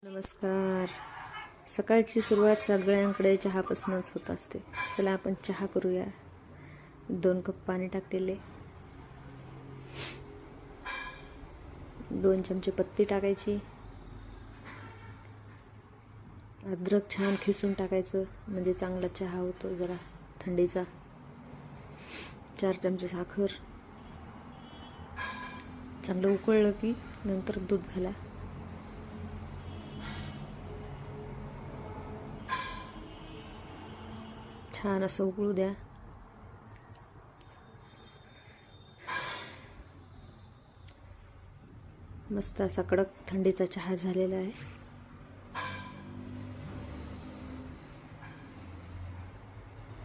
नमस्कार. सकाळची सुरुवात सगळ्यांकडे चहापासूनच होत असते. चला आपण चहा करूया. 2 कप पाणी टाकलेले, 2 चमचे पत्ती टाकायची, अद्रक छान खिसून टाकायचं म्हणजे चांगला चहा होतो जरा थंडीचा. 4 चमचे साखर. चांगलं उकळलं की नंतर दूध घाला. छान असं उकळू द्या. मस्त असा कडक थंडीचा चहा झालेला आहे.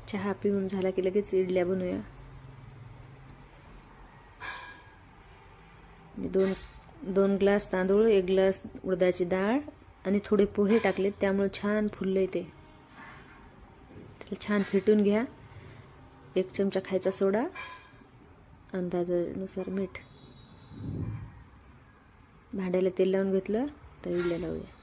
चहा पिऊन झाला की लगेच इडल्या बनवूया. 2 ग्लास तांदूळ, 1 ग्लास उडदाची डाळ आणि थोडे पोहे टाकले, त्यामुळे छान फुलले ते. छान फेटून घ्या. 1 चमचा खायचा सोडा, अंदाजानुसार मीठ. भांड्याला तेल लावून घेतलं तर इडल्या लावूया.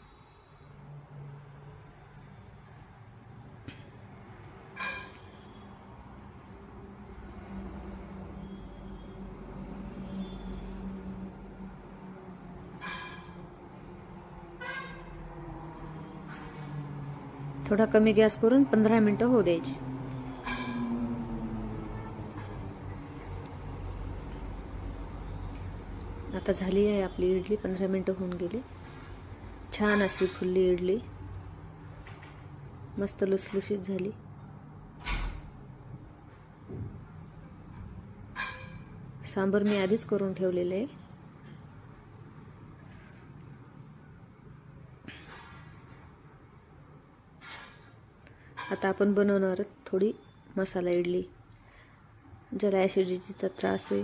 थोडा कमी गॅस करून 15 मिनिटं होऊ द्यायची. आता झाली आहे आपली इडली. 15 मिनिटं होऊन गेली. छान अशी फुलली इडली, मस्त लुसलुशीत झाली. सांबर मी आधीच करून ठेवलेलं आहे. आता आपण बनवणार थोडी मसाला इडली. ज्याला ॲसिडिटीचा त्रास आहे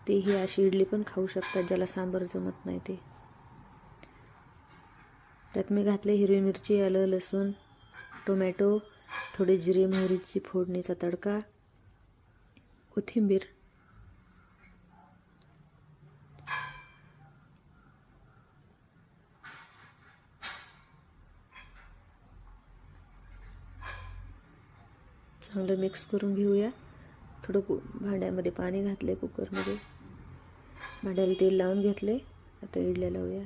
ते ही अशी इडली पण खाऊ शकतात, ज्याला सांबर जमत नाही ते. त्यात मी घातले हिरवी मिरची, आलं, लसूण, टोमॅटो, थोडी जिरे मोहरीची फोडणीचा तडका, कोथिंबीर. चांगलं मिक्स करून घेऊया. थोडं भांड्यामध्ये पाणी घातले, कुकरमध्ये भांड्याला तेल लावून घेतले. आता इडल्या लावूया.